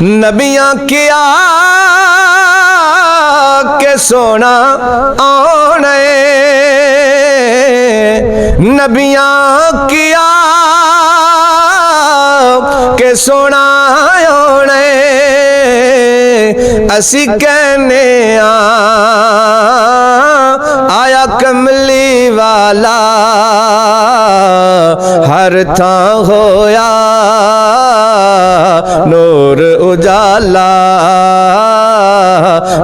नबियां किया के सोना आने, नबियां किया के सोना आने, असी कहने आया कमली वाला, हर थां होया नूर उजाला,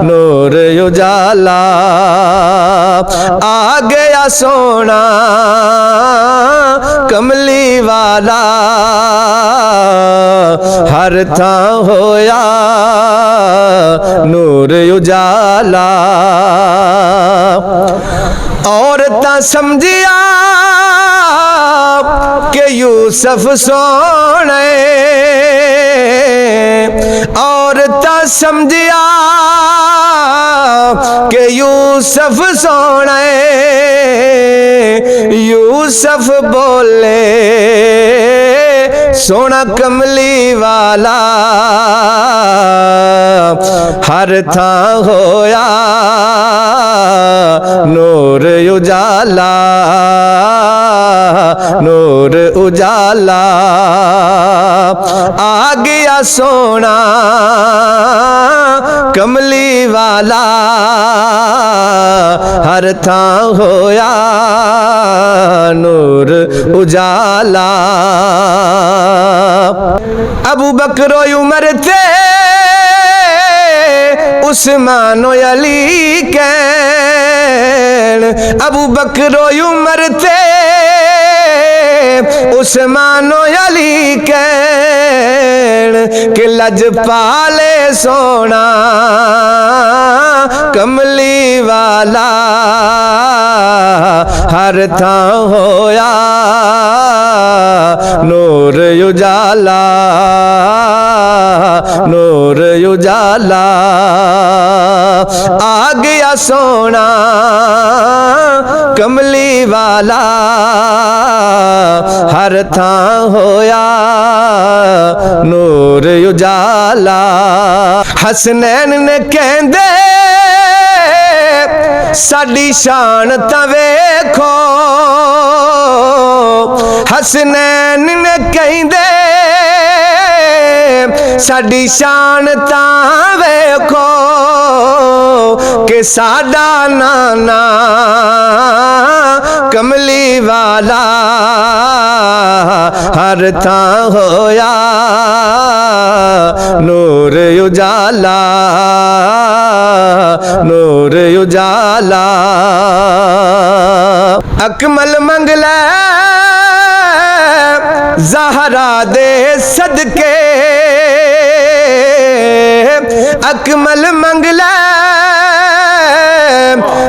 नूर उजाला। आ गया सोना कमली वाला, हर थां होया नूर उजाला। औरतां समझिया के यूसुफ सोने, औरतां समझिया के यूसुफ सोने, यूसुफ बोले सोना कमली वाला, हर थां होया नूर उजाला, नूर उजाला। आ गया सोना कमली वाला, हर थां होया नूर उजाला। अबू बकर उमर थे उस्मान अली कैन, अबू बकर उमर थे उस्मान अली कैन, कि लज पाले सोना कमली वाला, हर थां होया नूर उजाला, नूर उजाला। आ गया सोना कमली वाला, हर थां होया नूर उजाला। हसनैन ने कहंदे साडी शान तां वेखो, हसनैन ने कहंदे साडी शान तां वेखो, के साडा नाना कमली वाला, हर थां होया नूर उजाला, नूर उजाला। अकमल मंगला ज़हरा दे सदके, अकमल मंगला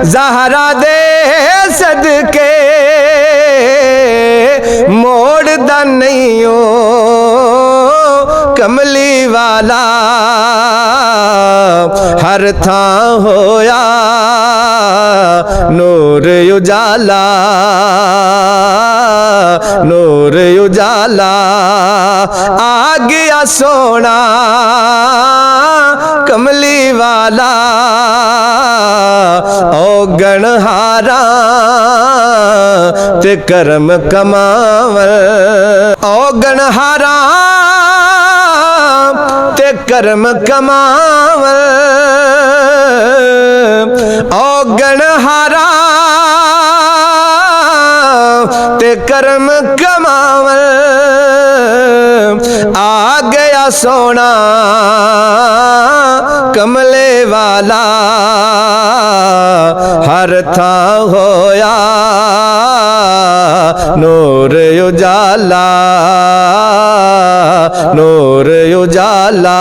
ज़हरा दे सदके, मोड़ दा नहीं हो कमली वाला, हर थां होया नूर उजाला, नूर उजाला। आ गया सोना कमली वाला, ओ गणहारा ते करम कमावल, ओ गणहारा ते करम कमावल, ओ गणहारा ते करम कमावल। आ गया सोना कमले वाला, हर थां होया नूर उजाला, नूर उजाला।